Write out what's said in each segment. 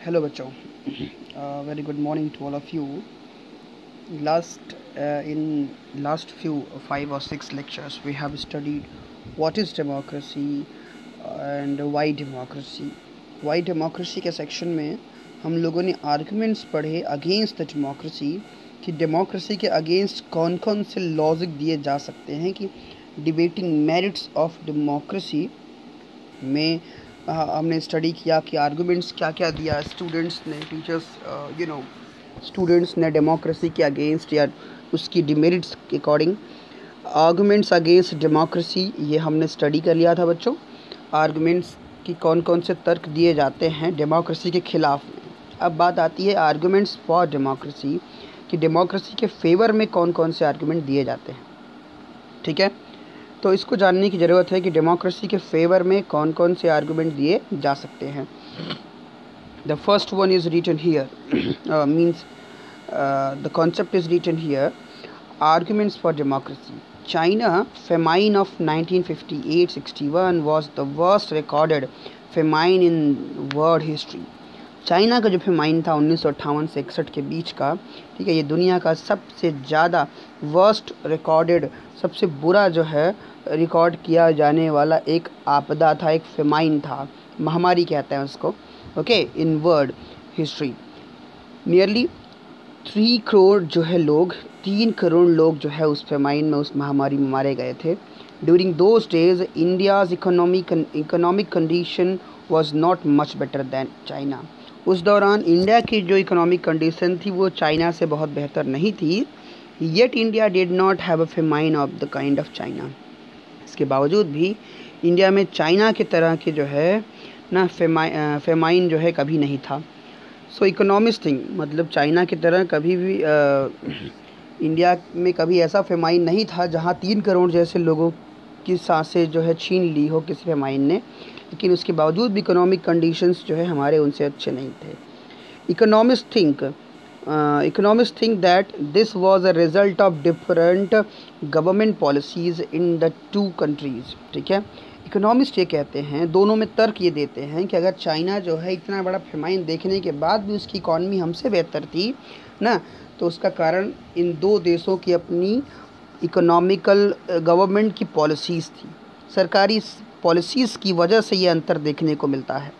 Hello बच्चों, very good morning to all of you. In last few 5 or 6 lectures, we have studied what is democracy and why democracy. Why democracy के section में हम लोगों ने arguments पढ़े against the democracy कि democracy के against कौन कौन से लॉजिक दिए जा सकते हैं कि डिबेटिंग मेरिट्स ऑफ डेमोक्रेसी में हमने स्टडी किया कि आर्गुमेंट्स क्या क्या दिया स्टूडेंट्स ने टीचर्स स्टूडेंट्स ने डेमोक्रेसी के अगेंस्ट या उसकी डिमेरिट्स के अकॉर्डिंग आर्गुमेंट्स अगेंस्ट डेमोक्रेसी ये हमने स्टडी कर लिया था बच्चों। आर्गुमेंट्स की कौन कौन से तर्क दिए जाते हैं डेमोक्रेसी के ख़िलाफ़ में। अब बात आती है आर्गुमेंट्स फॉर डेमोक्रेसी कि डेमोक्रेसी के फेवर में कौन कौन से आर्गुमेंट दिए जाते हैं। ठीक है, तो इसको जानने की ज़रूरत है कि डेमोक्रेसी के फेवर में कौन कौन से आर्गुमेंट दिए जा सकते हैं। The first one is written here means the concept is written here arguments for democracy. China famine of 1958-61 was the worst recorded famine in world history. China का जो फेमाइन था 1958 से 61 के बीच का, ठीक है, ये दुनिया का सबसे ज़्यादा वर्स्ट रिकॉर्डेड, सबसे बुरा जो है रिकॉर्ड किया जाने वाला एक आपदा था, एक फेमाइन था, महामारी कहते हैं उसको, okay, in world history. Nearly 3 crore जो है लोग, 3 करोड़ लोग जो है उस फेमाइन में, उस महामारी में मारे गए थे। During those days India's economic condition was not much better than China. उस दौरान इंडिया की जो इकोनॉमिक कंडीशन थी वो चाइना से बहुत बेहतर नहीं थी। Yet India did not have a famine of the kind of China. इसके बावजूद भी इंडिया में चाइना की तरह के जो है ना फेमाइन जो है कभी नहीं था। सो इकोनॉमिस्ट थिंग, मतलब चाइना की तरह कभी भी इंडिया में कभी ऐसा फेमाइन नहीं था जहाँ 3 करोड़ जैसे लोगों की सांसें जो है छीन ली हो किसी फेमाइन ने। लेकिन उसके बावजूद भी इकोनॉमिक कंडीशंस जो है हमारे उनसे अच्छे नहीं थे। Economist think that this was a result of different government policies in the 2 countries. ठीक है, इकोनॉमिस्ट ये कहते हैं, दोनों में तर्क ये देते हैं कि अगर चाइना जो है इतना बड़ा फेमाइन देखने के बाद भी उसकी इकॉनमी हमसे बेहतर थी ना, तो उसका कारण इन 2 देशों की अपनी इकोनॉमिकल गवर्नमेंट की पॉलिसीज़ थी, सरकारी पॉलिसीज़ की वजह से ये अंतर देखने को मिलता है।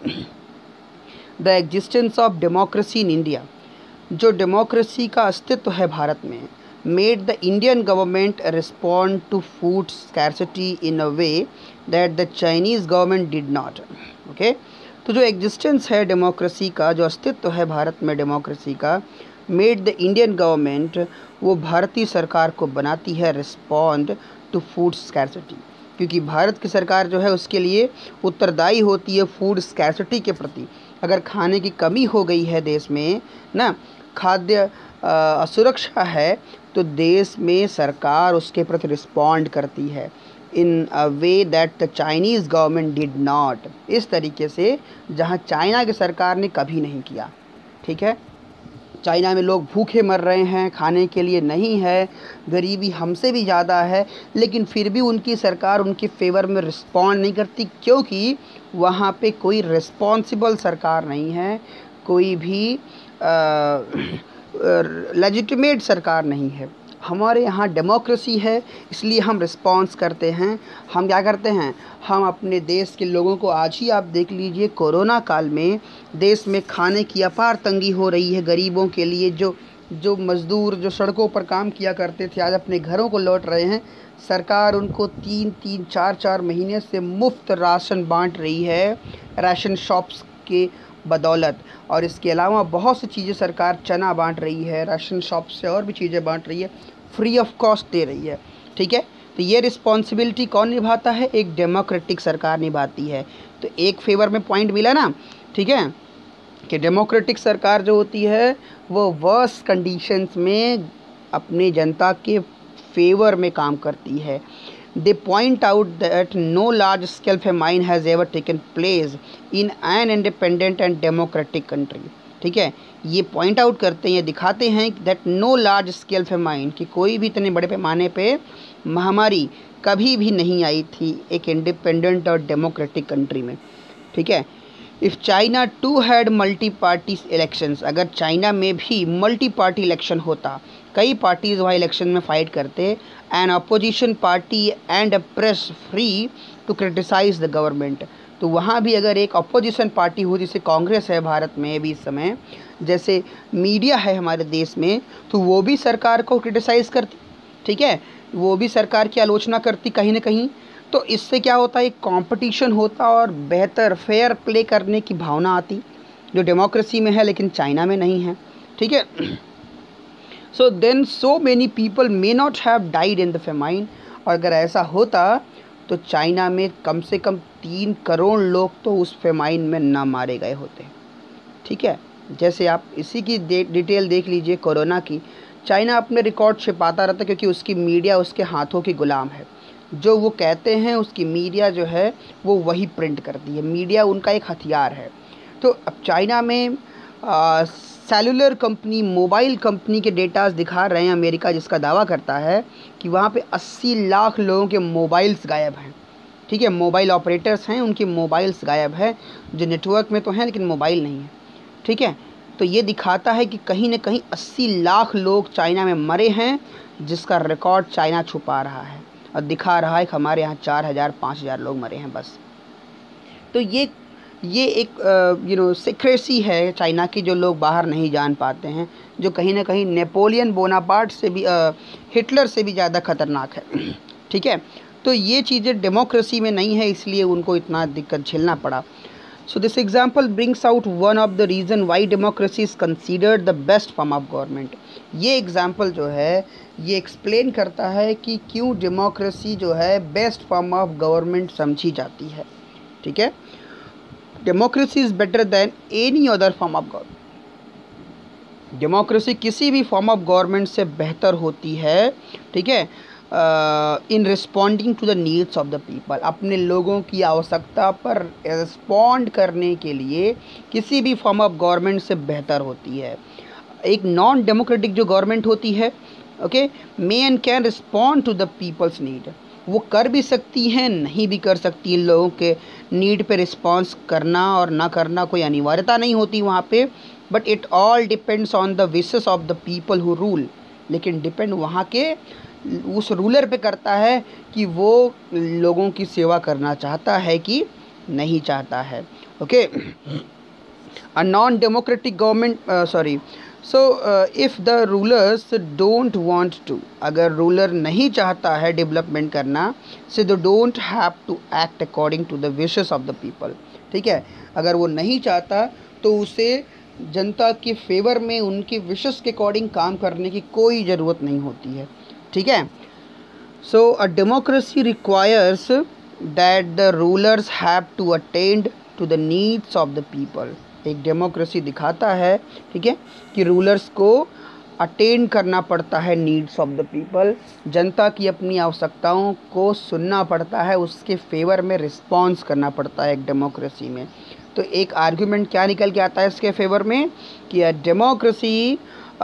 The existence of democracy in India, जो डेमोक्रेसी का अस्तित्व है भारत में, made the Indian government respond to food scarcity in a way that the Chinese government did not. Okay, तो जो एग्जिस्टेंस है डेमोक्रेसी का, जो अस्तित्व है भारत में डेमोक्रेसी का, मेड द इंडियन गवर्नमेंट, वो भारतीय सरकार को बनाती है रिस्पॉन्ड टू फूड स्कैर्सिटी, क्योंकि भारत की सरकार जो है उसके लिए उत्तरदायी होती है फूड स्कैर्सिटी के प्रति। अगर खाने की कमी हो गई है देश में ना, खाद्य असुरक्षा है, तो देश में सरकार उसके प्रति रिस्पॉन्ड करती है in a way that the Chinese government did not, इस तरीके से जहां चाइना की सरकार ने कभी नहीं किया। ठीक है, चाइना में लोग भूखे मर रहे हैं, खाने के लिए नहीं है, गरीबी हमसे भी ज़्यादा है, लेकिन फिर भी उनकी सरकार उनके फेवर में रिस्पॉन्ड नहीं करती, क्योंकि वहाँ पे कोई रिस्पॉन्सिबल सरकार नहीं है, कोई भी लेजिटिमेट सरकार नहीं है। हमारे यहाँ डेमोक्रेसी है, इसलिए हम रिस्पॉन्स करते हैं। हम क्या करते हैं, हम अपने देश के लोगों को, आज ही आप देख लीजिए कोरोना काल में देश में खाने की अपार तंगी हो रही है। गरीबों के लिए जो मज़दूर जो सड़कों पर काम किया करते थे आज अपने घरों को लौट रहे हैं। सरकार उनको 3-3, 4-4 महीने से मुफ्त राशन बांट रही है, राशन शॉप्स के बदौलत। और इसके अलावा बहुत सी चीज़ें सरकार, चना बांट रही है, राशन शॉप से और भी चीज़ें बांट रही है, फ्री ऑफ कॉस्ट दे रही है। ठीक है, तो ये रिस्पॉन्सिबिलिटी कौन निभाता है, एक डेमोक्रेटिक सरकार निभाती है। तो एक फेवर में पॉइंट मिला ना, ठीक है, कि डेमोक्रेटिक सरकार जो होती है वो वर्स्ट कंडीशंस में अपने जनता के फेवर में काम करती है। They point out that no large-scale famine has ever taken place in an independent and democratic country. ठीक है, ये पॉइंट आउट करते हैं, ये दिखाते हैं that no large scale famine, कि कोई भी इतने बड़े पैमाने पे महामारी कभी भी नहीं आई थी एक इंडिपेंडेंट और डेमोक्रेटिक कंट्री में। ठीक है, if China too had multi party elections, अगर चाइना में भी मल्टी पार्टी इलेक्शन होता, कई पार्टीज वहाँ इलेक्शन में फाइट करते, and opposition party and a press free to criticise the government, तो वहाँ भी अगर एक अपोजिशन पार्टी हो, जैसे कांग्रेस है भारत में भी इस समय, जैसे मीडिया है हमारे देश में, तो वो भी सरकार को क्रिटिसाइज़ करती, ठीक है, वो भी सरकार की आलोचना करती कहीं ना कहीं। तो इससे क्या होता है, एक कंपटीशन होता और बेहतर फेयर प्ले करने की भावना आती, जो डेमोक्रेसी में है लेकिन चाइना में नहीं है, ठीक है। So then so many people may not have died in the famine, और अगर ऐसा होता तो चाइना में कम से कम 3 करोड़ लोग तो उस फेमाइन में ना मारे गए होते, ठीक है। जैसे आप इसी की डिटेल देख लीजिए कोरोना की, चाइना अपने रिकॉर्ड छिपाता रहता क्योंकि उसकी मीडिया उसके हाथों की गुलाम है, जो वो कहते हैं उसकी मीडिया जो है वो वही प्रिंट करती है, मीडिया उनका एक हथियार है। तो अब चाइना में सेलुलर कंपनी, मोबाइल कंपनी के डेटास दिखा रहे हैं अमेरिका, जिसका दावा करता है कि वहाँ पे 80 लाख लोगों के मोबाइल्स गायब हैं, ठीक है। मोबाइल ऑपरेटर्स हैं, उनके मोबाइल्स गायब है, जो नेटवर्क में तो हैं लेकिन मोबाइल नहीं है, ठीक है। तो ये दिखाता है कि कहीं ना कहीं 80 लाख लोग चाइना में मरे हैं, जिसका रिकॉर्ड चाइना छुपा रहा है और दिखा रहा है कि हमारे यहाँ 4000 5000 लोग मरे हैं बस। तो ये एक सीक्रेसी है चाइना की, जो लोग बाहर नहीं जान पाते हैं, जो कहीं ना कहीं नेपोलियन बोनापार्ट से भी, हिटलर से भी ज़्यादा खतरनाक है, ठीक है। तो ये चीज़ें डेमोक्रेसी में नहीं है, इसलिए उनको इतना दिक्कत झेलना पड़ा। So this example brings out one of the reason why democracy is considered the best form of government. ये एग्जाम्पल जो है ये एक्सप्लेन करता है कि क्यों डेमोक्रेसी जो है बेस्ट फॉर्म ऑफ गवर्नमेंट समझी जाती है, ठीक है। Democracy is better than any other form of government, democracy किसी भी फॉर्म ऑफ गवर्नमेंट से बेहतर होती है, ठीक है, in responding to the needs of the people, अपने लोगों की आवश्यकता पर रिस्पॉन्ड करने के लिए किसी भी फॉर्म ऑफ गवर्नमेंट से बेहतर होती है। एक नॉन डेमोक्रेटिक जो गवर्नमेंट होती है, okay, may and can respond to the people's need, वो कर भी सकती हैं, नहीं भी कर सकती, लोगों के नीड पे रिस्पॉन्स करना और ना करना कोई अनिवार्यता नहीं होती वहाँ पे, but it all depends on the wishes of the people who rule, लेकिन डिपेंड वहाँ के उस रूलर पे करता है कि वो लोगों की सेवा करना चाहता है कि नहीं चाहता है, okay. A non democratic government if the rulers don't want to, अगर रूलर नहीं चाहता है डेवलपमेंट करना, so they don't have to act according to the wishes of the people, ठीक है। अगर वो नहीं चाहता तो उसे जनता के फेवर में उनके विशेस के अकॉर्डिंग काम करने की कोई ज़रूरत नहीं होती है, ठीक है। So a democracy requires that the rulers have to attend to the needs of the people, एक डेमोक्रेसी दिखाता है, ठीक है, कि रूलर्स को अटेंड करना पड़ता है नीड्स ऑफ द पीपल, जनता की अपनी आवश्यकताओं को सुनना पड़ता है, उसके फेवर में रिस्पॉन्स करना पड़ता है एक डेमोक्रेसी में। तो एक आर्ग्यूमेंट क्या निकल के आता है इसके फेवर में कि a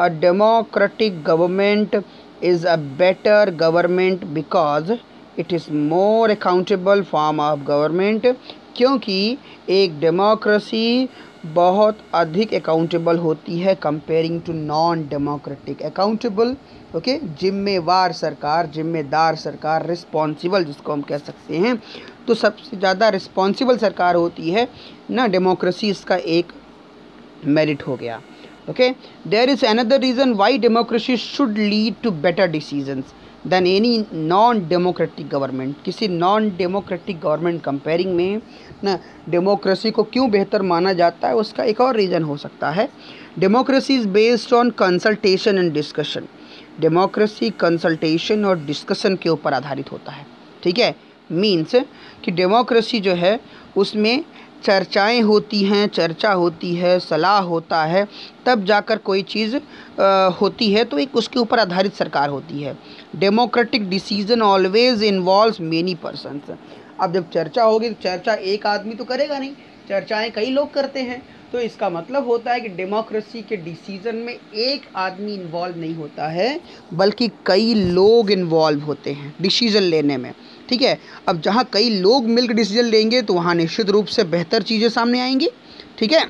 democratic government is a better government because it is more accountable form of government, क्योंकि एक डेमोक्रेसी बहुत अधिक अकाउंटेबल होती है comparing to non democratic. Accountable, okay, जिम्मेवार सरकार, जिम्मेदार सरकार, रिस्पॉन्सिबल जिसको हम कह सकते हैं, तो सबसे ज़्यादा रिस्पॉन्सिबल सरकार होती है ना डेमोक्रेसी, इसका एक मेरिट हो गया, okay. There is another reason why democracy should lead to better decisions than any non-democratic government. किसी non-democratic government comparing में ना डेमोक्रेसी को क्यों बेहतर माना जाता है, उसका एक और रीज़न हो सकता है। Democracy is based on consultation and discussion, democracy consultation और डिस्कशन के ऊपर आधारित होता है, ठीक है। मीन्स कि डेमोक्रेसी जो है उसमें चर्चाएं होती हैं, चर्चा होती है, सलाह होता है, तब जाकर कोई चीज़ होती है, तो एक उसके ऊपर आधारित सरकार होती है। Democratic decision always involves many persons, अब जब चर्चा होगी तो चर्चा एक आदमी तो करेगा नहीं, चर्चाएं कई लोग करते हैं, तो इसका मतलब होता है कि डेमोक्रेसी के डिसीजन में एक आदमी इन्वॉल्व नहीं होता है, बल्कि कई लोग इन्वॉल्व होते हैं डिसीजन लेने में, ठीक है। अब जहाँ कई लोग मिलकर डिसीजन लेंगे तो वहाँ निश्चित रूप से बेहतर चीज़ें सामने आएंगी, ठीक है।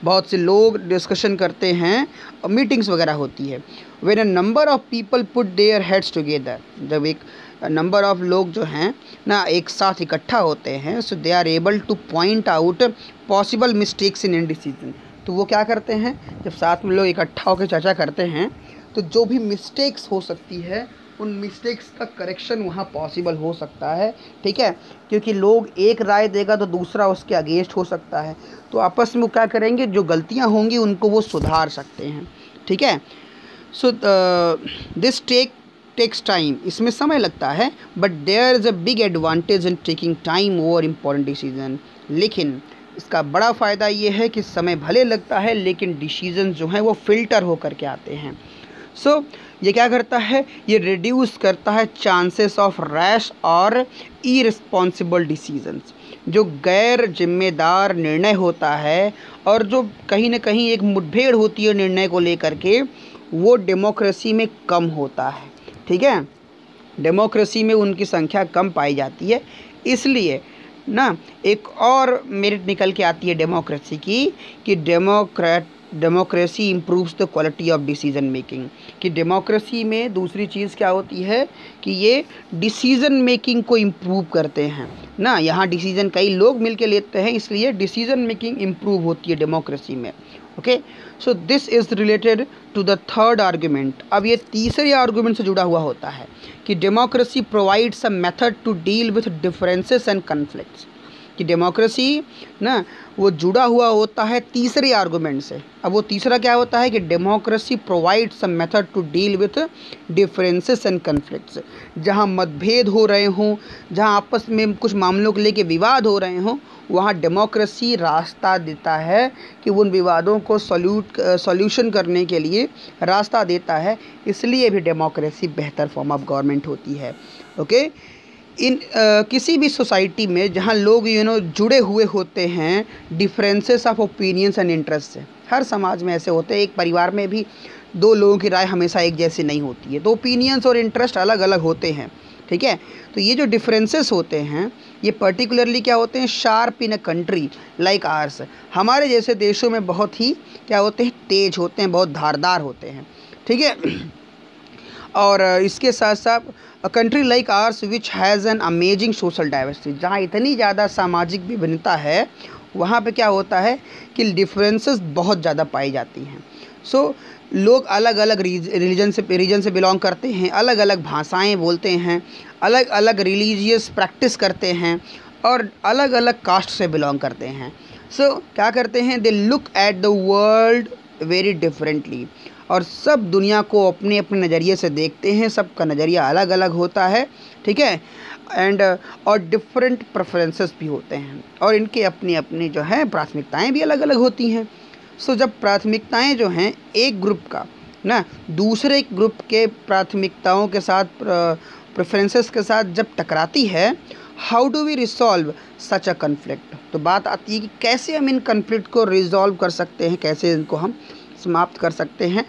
बहुत से लोग डिस्कशन करते हैं, मीटिंग्स वगैरह होती है। When a number of people put their heads together, जब एक नंबर ऑफ लोग जो हैं ना एक साथ इकट्ठा होते हैं, so they are able to point out possible mistakes in decision. तो वो क्या करते हैं, जब साथ में लोग इकट्ठा होकर चर्चा करते हैं तो जो भी मिस्टेक्स हो सकती है उन मिस्टेक्स का करेक्शन वहाँ पॉसिबल हो सकता है, ठीक है। क्योंकि लोग एक राय देगा तो दूसरा उसके अगेंस्ट हो सकता है, तो आपस में वो क्या करेंगे, जो गलतियाँ होंगी उनको वो सुधार सकते हैं, ठीक है। सो दिस टेक्स टाइम, इसमें समय लगता है, but there is a big advantage in taking time over important decision. लेकिन इसका बड़ा फ़ायदा ये है कि समय भले लगता है लेकिन डिसीजन जो हैं वो फ़िल्टर होकर के आते हैं। सो ये क्या करता है, ये रिड्यूस करता है चांसेस ऑफ रैश और इररिस्पॉन्सिबल डिसीजंस। जो गैर जिम्मेदार निर्णय होता है और जो कहीं ना कहीं एक मुठभेड़ होती है निर्णय को लेकर के, वो डेमोक्रेसी में कम होता है, ठीक है। डेमोक्रेसी में उनकी संख्या कम पाई जाती है। इसलिए ना एक और मेरिट निकल के आती है डेमोक्रेसी की, कि democracy improves the quality of decision making. कि डेमोक्रेसी में दूसरी चीज़ क्या होती है कि ये डिसीजन मेकिंग को इम्प्रूव करते हैं ना। यहाँ डिसीजन कई लोग मिलके लेते हैं, इसलिए डिसीजन मेकिंग इम्प्रूव होती है डेमोक्रेसी में। Okay, so this is related to the third argument. अब ये तीसरे आर्गुमेंट से जुड़ा हुआ होता है कि democracy provides a method to deal with differences and conflicts. कि डेमोक्रेसी ना वो जुड़ा हुआ होता है तीसरे आर्गुमेंट से। अब वो तीसरा क्या होता है कि democracy provides a method to deal with differences and conflicts. जहाँ मतभेद हो रहे हों, जहाँ आपस में कुछ मामलों को लेके विवाद हो रहे हों, वहाँ डेमोक्रेसी रास्ता देता है कि उन विवादों को सॉल्यूशन करने के लिए रास्ता देता है। इसलिए भी डेमोक्रेसी बेहतर फॉर्म ऑफ गवर्नमेंट होती है। ओके, किसी भी सोसाइटी में जहाँ लोग जुड़े हुए होते हैं differences of opinions and interest से, हर समाज में ऐसे होते हैं। एक परिवार में भी दो लोगों की राय हमेशा एक जैसी नहीं होती है, तो ओपिनियंस और इंटरेस्ट अलग अलग होते हैं, ठीक है। तो ये जो डिफरेंसेस होते हैं ये पर्टिकुलरली क्या होते हैं, sharp in a country like ours. हमारे जैसे देशों में बहुत ही क्या होते हैं, तेज होते हैं, बहुत धारदार होते हैं, ठीक है। और इसके साथ साथ a country like ours which has an amazing social diversity, जहाँ इतनी ज़्यादा सामाजिक विभिन्नता है, वहाँ पे क्या होता है कि डिफरेंसेस बहुत ज़्यादा पाई जाती हैं। सो लोग अलग अलग रीजन से बिलोंग करते हैं, अलग अलग भाषाएं बोलते हैं, अलग अलग रिलीजियस प्रैक्टिस करते हैं और अलग अलग कास्ट से बिलोंग करते हैं। सो क्या करते हैं, they look at the world very differently. और सब दुनिया को अपने अपने नज़रिए से देखते हैं, सबका नज़रिया अलग अलग होता है, ठीक है। एंड और डिफरेंट प्रेफरेंसेस भी होते हैं और इनके अपनी अपनी जो है प्राथमिकताएं भी अलग अलग होती हैं। सो जब प्राथमिकताएं जो हैं एक ग्रुप का ना दूसरे ग्रुप के प्राथमिकताओं के साथ प्रेफरेंसेस के साथ जब टकराती है, how do we resolve such a conflict. तो बात आती है कि कैसे हम इन कन्फ्लिक्ट को रिजॉल्व कर सकते हैं, कैसे इनको हम समाप्त कर सकते हैं।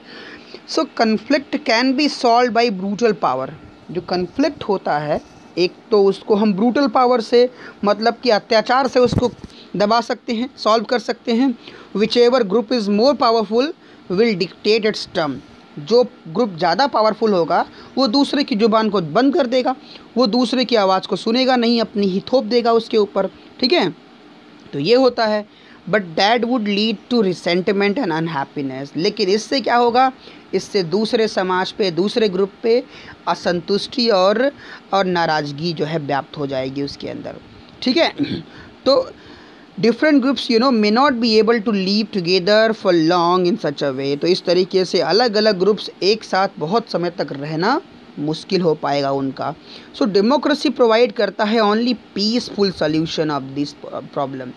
So conflict can be solved by brutal power. जो कन्फ्लिक्ट होता है एक तो उसको हम ब्रूटल पावर से, मतलब कि अत्याचार से उसको दबा सकते हैं, सॉल्व कर सकते हैं। Which ever group is more powerful will dictate it's term. जो ग्रुप ज़्यादा पावरफुल होगा वो दूसरे की ज़ुबान को बंद कर देगा, वो दूसरे की आवाज़ को सुनेगा नहीं, अपनी ही थोप देगा उसके ऊपर, ठीक है। तो ये होता है, but that would lead to resentment and unhappiness. लेकिन इससे क्या होगा, इससे दूसरे समाज पे, दूसरे ग्रुप पे असंतुष्टि और नाराज़गी जो है व्याप्त हो जाएगी उसके अंदर, ठीक है। तो different groups may not be able to live together for long in such a way. तो इस तरीके से अलग अलग ग्रुप्स एक साथ बहुत समय तक रहना मुश्किल हो पाएगा उनका। सो डेमोक्रेसी प्रोवाइड करता है only peaceful solution of this problem.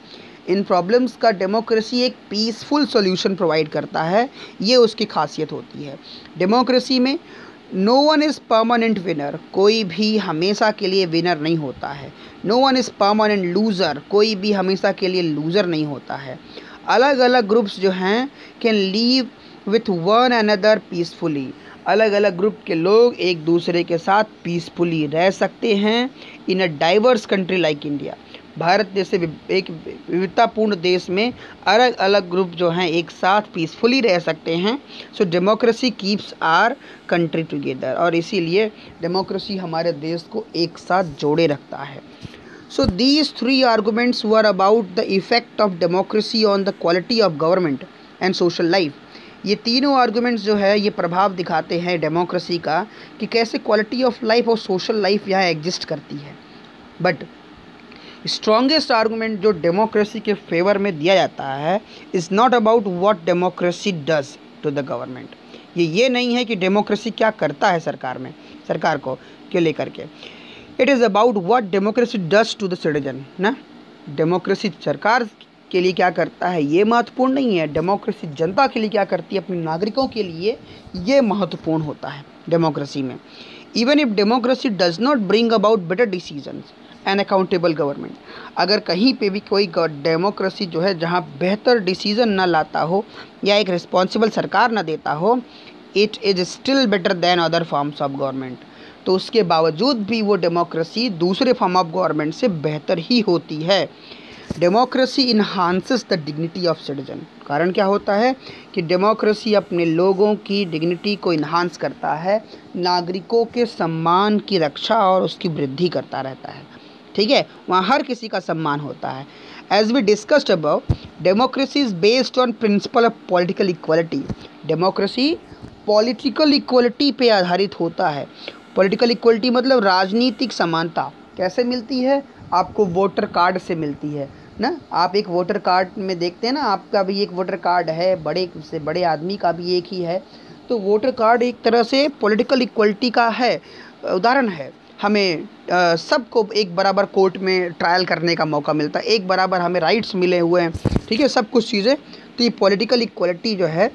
इन प्रॉब्लम्स का डेमोक्रेसी एक पीसफुल सॉल्यूशन प्रोवाइड करता है, ये उसकी खासियत होती है। डेमोक्रेसी में no one is permanent winner, कोई भी हमेशा के लिए विनर नहीं होता है। No one is permanent loser, कोई भी हमेशा के लिए लूज़र नहीं होता है। अलग अलग ग्रुप्स जो हैं can leave with one another peacefully. अलग अलग ग्रुप के लोग एक दूसरे के साथ पीसफुली रह सकते हैं in a diverse country like India. Bharat जैसे एक विविधतापूर्ण देश में अलग अलग ग्रुप जो हैं एक साथ पीसफुली रह सकते हैं। So democracy keeps our country together, और इसीलिए डेमोक्रेसी हमारे देश को एक साथ जोड़े रखता है। So these 3 arguments were about the effect of democracy on the quality of government and social life. ये तीनों आर्गूमेंट्स जो है ये प्रभाव दिखाते हैं डेमोक्रेसी का कि कैसे क्वालिटी ऑफ लाइफ और सोशल लाइफ यहाँ एग्जिस्ट करती है। बट स्ट्रॉन्गेस्ट आर्गूमेंट जो डेमोक्रेसी के फेवर में दिया जाता है is not about what democracy does to the government. ये नहीं है कि डेमोक्रेसी क्या करता है सरकार को लेकर के। It is about what democracy does to the citizen ना। डेमोक्रेसी सरकार के लिए क्या करता है ये महत्वपूर्ण नहीं है, डेमोक्रेसी जनता के लिए क्या करती है अपने नागरिकों के लिए ये महत्वपूर्ण होता है डेमोक्रेसी में। Even if democracy does not bring about better decisions and accountable government, अगर कहीं पे भी कोई डेमोक्रेसी जो है जहाँ बेहतर डिसीजन ना लाता हो या एक रिस्पॉन्सिबल सरकार ना देता हो, it is still better than other forms of government. तो उसके बावजूद भी वो डेमोक्रेसी दूसरे फॉर्म ऑफ गवर्नमेंट से बेहतर ही होती है। Democracy enhances the dignity of citizen. कारण क्या होता है कि डेमोक्रेसी अपने लोगों की डिग्निटी को इन्हांस करता है, नागरिकों के सम्मान की रक्षा और उसकी वृद्धि करता रहता है। ठीक है, वहाँ हर किसी का सम्मान होता है। As we discussed above, democracy is based on principle of political equality. Democracy political equality पे आधारित होता है। पॉलिटिकल इक्वलिटी मतलब राजनीतिक समानता। कैसे मिलती है? आपको वोटर कार्ड से मिलती है ना। आप एक वोटर कार्ड में देखते हैं ना, आपका भी एक वोटर कार्ड है, बड़े से बड़े आदमी का भी एक ही है। तो वोटर कार्ड एक तरह से पॉलिटिकल इक्वलिटी का है, उदाहरण है। हमें सबको एक बराबर कोर्ट में ट्रायल करने का मौका मिलता है, एक बराबर हमें राइट्स मिले हुए हैं। ठीक है, सब कुछ चीज़ें। तो ये पॉलिटिकल इक्वलिटी जो है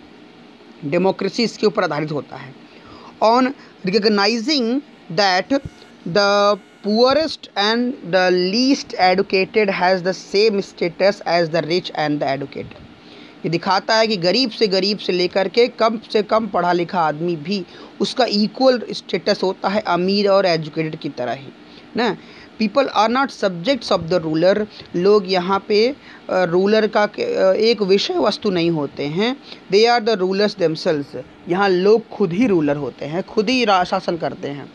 डेमोक्रेसी इसके ऊपर आधारित होता है। On recognising that the poorest and the least educated has the same status as the rich and the educated। ये दिखाता है कि गरीब से लेकर के कम से कम पढ़ा लिखा आदमी भी उसका इक्वल स्टेटस होता है अमीर और एजुकेटेड की तरह ही ना। People are not subjects of the ruler. लोग यहाँ पे रूलर का एक विषय वस्तु नहीं होते हैं। They are the rulers themselves. यहाँ लोग खुद ही रूलर होते हैं, खुद ही शासन करते हैं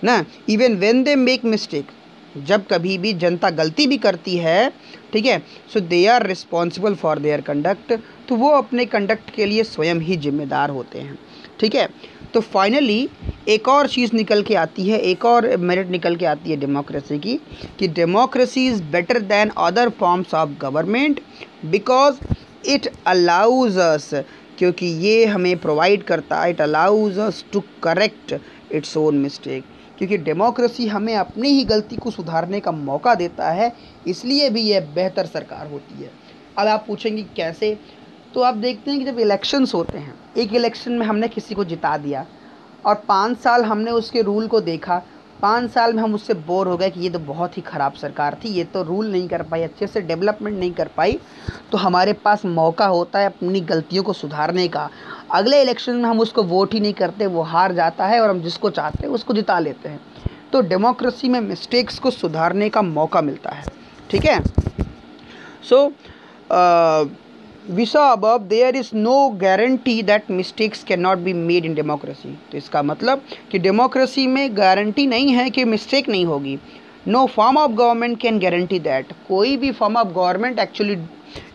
ना। Even when they make mistake, जब कभी भी जनता गलती भी करती है, ठीक है, so they are responsible for their conduct. तो वो अपने कंडक्ट के लिए स्वयं ही जिम्मेदार होते हैं। ठीक है, तो फाइनली एक और चीज़ निकल के आती है, एक और मेरिट निकल के आती है डेमोक्रेसी की, कि democracy is better than other forms of government because it allows us, क्योंकि ये हमें प्रोवाइड करता है, it allows us to correct its own mistake. क्योंकि डेमोक्रेसी हमें अपनी ही गलती को सुधारने का मौका देता है, इसलिए भी यह बेहतर सरकार होती है। अब आप पूछेंगे कैसे? तो आप देखते हैं कि जब इलेक्शंस होते हैं, एक इलेक्शन में हमने किसी को जिता दिया और 5 साल हमने उसके रूल को देखा, 5 साल में हम उससे बोर हो गए कि ये तो बहुत ही ख़राब सरकार थी, ये तो रूल नहीं कर पाई, अच्छे से डेवलपमेंट नहीं कर पाई। तो हमारे पास मौका होता है अपनी गलतियों को सुधारने का। अगले इलेक्शन में हम उसको वोट ही नहीं करते, वो हार जाता है और हम जिसको चाहते हैं उसको जिता लेते हैं। तो डेमोक्रेसी में मिस्टेक्स को सुधारने का मौका मिलता है। ठीक है, सो we saw above there is no guarantee that mistakes cannot be made in democracy। तो इसका मतलब कि डेमोक्रेसी में गारंटी नहीं है कि मिस्टेक नहीं होगी। No form of government can guarantee that. कोई भी form of government actually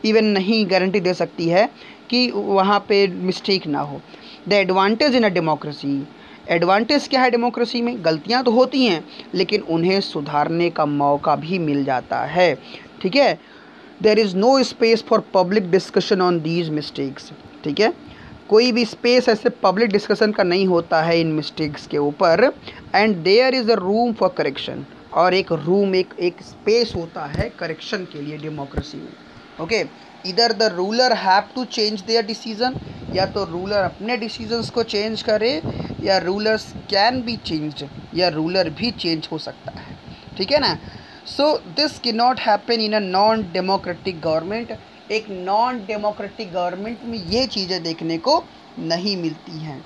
even नहीं गारंटी दे सकती है कि वहाँ पे मिस्टेक ना हो। The advantage in a democracy, advantage क्या है डेमोक्रेसी में? गलतियाँ तो होती हैं लेकिन उन्हें सुधारने का मौका भी मिल जाता है। ठीक है, there is no space for public discussion on these mistakes. ठीक है, कोई भी स्पेस ऐसे पब्लिक डिस्कशन का नहीं होता है इन मिस्टेक्स के ऊपर। And there is a room for correction, और एक रूम एक स्पेस होता है करेक्शन के लिए डेमोक्रेसी में। ओके, इधर the ruler have to change their decision, या तो रूलर अपने डिसीजंस को चेंज करे, या रूलर्स कैन बी चेंज्ड, या रूलर भी चेंज हो सकता है। ठीक है ना। So this can not happen in a non democratic government. एक नॉन डेमोक्रेटिक गवर्नमेंट में ये चीज़ें देखने को नहीं मिलती हैं।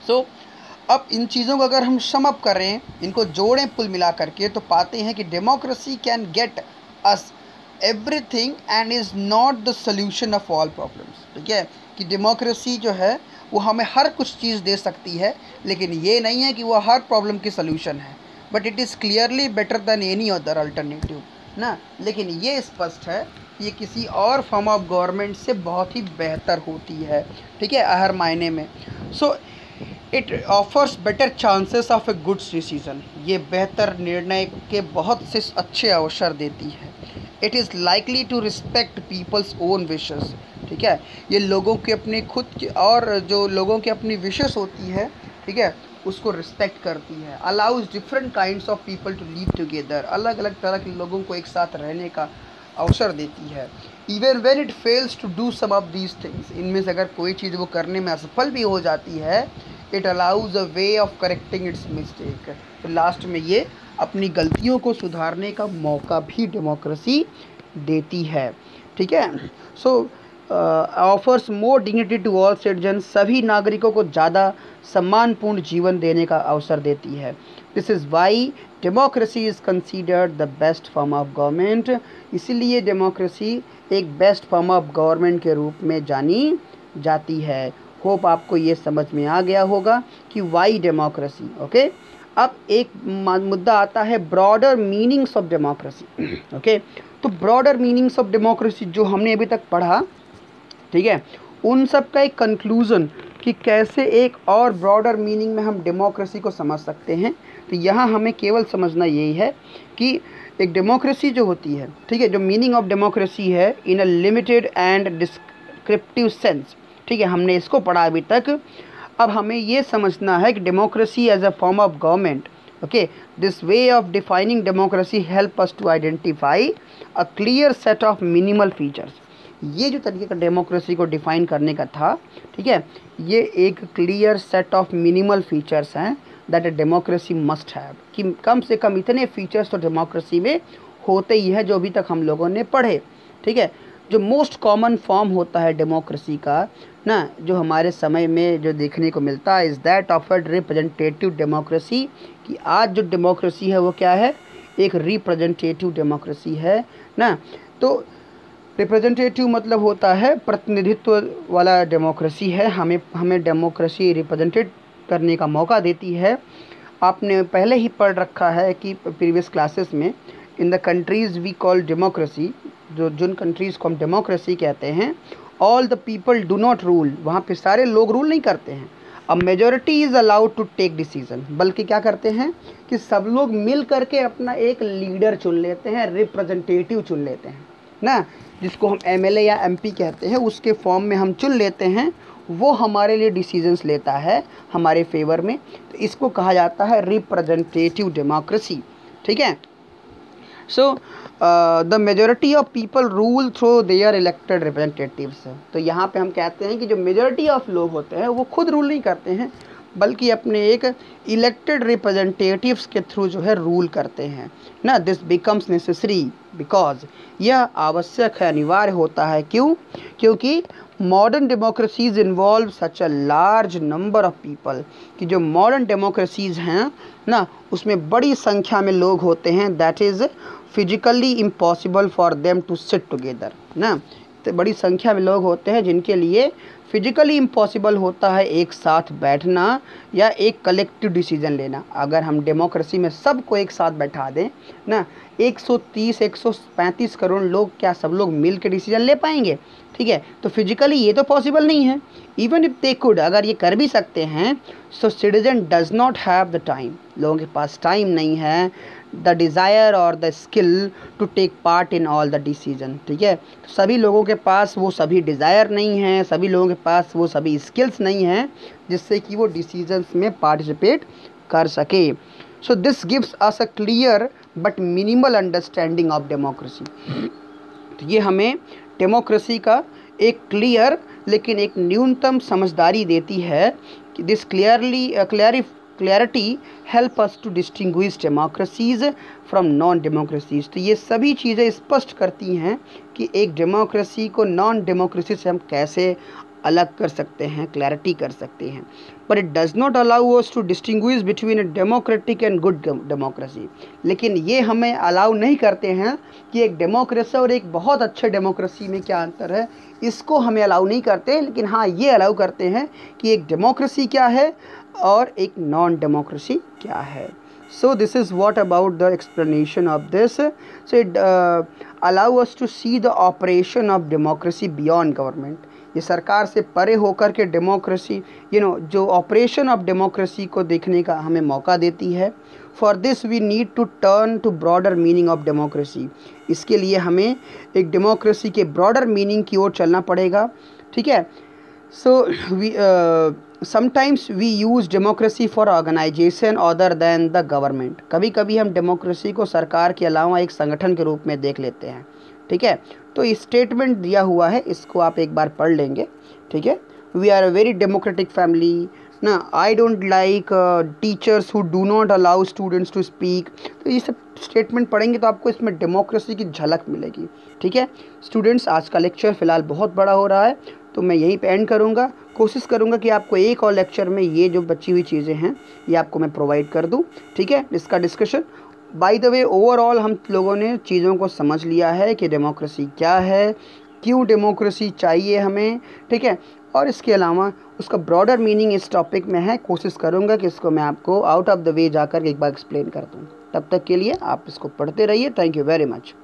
सो अब इन चीज़ों को अगर हम सम अप करें, इनको जोड़ें कुल मिला करके, तो पाते हैं कि democracy can get us everything and is not the solution of all problems. ठीक है, कि डेमोक्रेसी जो है वो हमें हर कुछ चीज़ दे सकती है, लेकिन ये नहीं है कि वो हर प्रॉब्लम की सोल्यूशन है, but it is clearly better than any other alternative ना। लेकिन ये स्पष्ट है कि ये किसी और फॉर्म ऑफ गवर्नमेंट से बहुत ही बेहतर होती है। ठीक है, हर मायने में। So it offers better chances of a good decision, ये बेहतर निर्णय के बहुत से अच्छे अवसर देती है। It is likely to respect people's own wishes. ठीक है, ये लोगों के अपने खुद के और जो लोगों की अपनी विशेस होती है, ठीक है, उसको रिस्पेक्ट करती है। Allows different kinds of people to live together, अलग अलग तरह के लोगों को एक साथ रहने का अवसर देती है। Even when it fails to do some of these things, इनमें से अगर कोई चीज़ वो करने में असफल भी हो जाती है, it allows a way of correcting it's mistake, तो लास्ट में ये अपनी गलतियों को सुधारने का मौका भी डेमोक्रेसी देती है। ठीक है, so offers more dignity to all citizen, सभी नागरिकों को ज़्यादा सम्मानपूर्ण जीवन देने का अवसर देती है। This is why democracy is considered the best form of government, इसीलिए डेमोक्रेसी एक बेस्ट फॉर्म ऑफ गवर्नमेंट के रूप में जानी जाती है। होप आपको ये समझ में आ गया होगा कि वाई डेमोक्रेसी। ओके, अब एक मुद्दा आता है broader meanings of democracy. Okay, तो ब्रॉडर मीनिंग्स ऑफ डेमोक्रेसी जो हमने अभी तक पढ़ा, ठीक है, उन सब का एक कंक्लूज़न कि कैसे एक और ब्रॉडर मीनिंग में हम डेमोक्रेसी को समझ सकते हैं। तो यहाँ हमें केवल समझना यही है कि एक डेमोक्रेसी जो होती है, ठीक है, जो मीनिंग ऑफ डेमोक्रेसी है in a limited and descriptive sense. ठीक है, हमने इसको पढ़ा अभी तक। अब हमें ये समझना है कि democracy as a form of government. Okay, this way of defining democracy help us to identify a clear set of minimal features. ये जो तरीके का डेमोक्रेसी को डिफ़ाइन करने का था, ठीक है, ये एक clear set of minimal features हैं that a democracy must have, कि कम से कम इतने फीचर्स तो डेमोक्रेसी में होते ही है जो अभी तक हम लोगों ने पढ़े। ठीक है, जो मोस्ट कॉमन फॉर्म होता है डेमोक्रेसी का ना, जो हमारे समय में जो देखने को मिलता है, is that of a representative democracy, कि आज जो डेमोक्रेसी है वो क्या है, एक रिप्रेजेंटेटिव डेमोक्रेसी है ना। तो रिप्रेजेंटेटिव मतलब होता है प्रतिनिधित्व वाला डेमोक्रेसी है, हमें डेमोक्रेसी रिप्रेजेंटेट करने का मौका देती है। आपने पहले ही पढ़ रखा है कि प्रीवियस क्लासेस में, in the countries we call democracy, जो जिन कंट्रीज़ को हम डेमोक्रेसी कहते हैं, all the people do not rule, वहाँ पे सारे लोग रूल नहीं करते हैं। अब majority is allowed to take decision, बल्कि क्या करते हैं कि सब लोग मिल करके अपना एक लीडर चुन लेते हैं, रिप्रेजेंटेटिव चुन लेते हैं ना, जिसको हम एमएलए या एमपी कहते हैं, उसके फॉर्म में हम चुन लेते हैं, वो हमारे लिए डिसीजंस लेता है हमारे फेवर में। तो इसको कहा जाता है रिप्रेजेंटेटिव डेमोक्रेसी। ठीक है, so the majority of people rule through their elected representatives. तो यहाँ पे हम कहते हैं कि जो मेजॉरिटी ऑफ लोग होते हैं वो खुद रूल नहीं करते हैं, बल्कि अपने एक इलेक्टेड रिप्रेजेंटेटिव्स के थ्रू जो है रूल करते हैं ना। दिस बिकम्स नेसेसरी बिकॉज, यह आवश्यक है, अनिवार्य होता है। क्यों? क्योंकि modern democracies involve such a large number of people, कि जो मॉडर्न डेमोक्रेसीज हैं ना, उसमें बड़ी संख्या में लोग होते हैं, that is physically impossible for them to sit together ना। तो बड़ी संख्या में लोग होते हैं जिनके लिए फिजिकली इम्पॉसिबल होता है एक साथ बैठना या एक कलेक्टिव डिसीजन लेना। अगर हम डेमोक्रेसी में सबको एक साथ बैठा दें ना, 130-135 करोड़ लोग, क्या सब लोग मिल के डिसीजन ले पाएंगे? ठीक है, तो फिजिकली ये तो पॉसिबल नहीं है। इवन इफ दे कुड, अगर ये कर भी सकते हैं, so citizen does not have the time, लोगों के पास टाइम नहीं है, द डिज़ायर और the skill to take part in all the decision. ठीक है, तो सभी लोगों के पास वो सभी डिज़ायर नहीं है, सभी लोगों के पास वो सभी स्किल्स नहीं हैं जिससे कि वो डिसीजंस में पार्टिसिपेट कर सके। So this gives us a clear but minimal understanding of democracy. तो ये हमें डेमोक्रेसी का एक क्लियर लेकिन एक न्यूनतम समझदारी देती है कि this clarity help us to distinguish democracies from non democracies. तो ये सभी चीज़ें स्पष्ट करती हैं कि एक डेमोक्रेसी को नॉन डेमोक्रेसी से हम कैसे अलग कर सकते हैं, क्लैरिटी कर सकते हैं, but it does not allow us to distinguish between a democratic and good democracy. लेकिन ये हमें अलाउ नहीं करते हैं कि एक डेमोक्रेसी और एक बहुत अच्छे डेमोक्रेसी में क्या अंतर है, इसको हमें अलाउ नहीं करते। लेकिन हाँ, ये अलाउ करते हैं कि एक डेमोक्रेसी क्या है और एक नॉन डेमोक्रेसी क्या है। So this is what about the explanation of this. So it allow us to see the operation of democracy beyond government. ये सरकार से परे होकर के डेमोक्रेसी जो ऑपरेशन ऑफ डेमोक्रेसी को देखने का हमें मौका देती है। For this we need to turn to broader meaning of democracy. इसके लिए हमें एक डेमोक्रेसी के ब्रॉडर मीनिंग की ओर चलना पड़ेगा, ठीक है। So sometimes we use democracy for organization other than the government. कभी कभी हम डेमोक्रेसी को सरकार के अलावा एक संगठन के रूप में देख लेते हैं, ठीक है। तो इस स्टेटमेंट दिया हुआ है, इसको आप एक बार पढ़ लेंगे, ठीक है। We are a very democratic family ना, I don't like teachers who do not allow students to speak. तो ये सब स्टेटमेंट पढ़ेंगे तो आपको इसमें डेमोक्रेसी की झलक मिलेगी, ठीक है। स्टूडेंट्स, आज का लेक्चर फ़िलहाल बहुत बड़ा हो रहा है, तो मैं यहीं पे एंड करूँगा। कोशिश करूँगा कि आपको एक और लेक्चर में ये जो बची हुई चीज़ें हैं ये आपको मैं प्रोवाइड कर दूँ, ठीक है। इसका discussion, by the way, overall हम लोगों ने चीज़ों को समझ लिया है कि डेमोक्रेसी क्या है, क्यों डेमोक्रेसी चाहिए हमें, ठीक है। और इसके अलावा उसका ब्रॉडर मीनिंग इस टॉपिक में है। कोशिश करूँगा कि इसको मैं आपको आउट ऑफ द वे जाकर एक बार एक्सप्लेन कर दूँ। तब तक के लिए आप इसको पढ़ते रहिए। Thank you very much.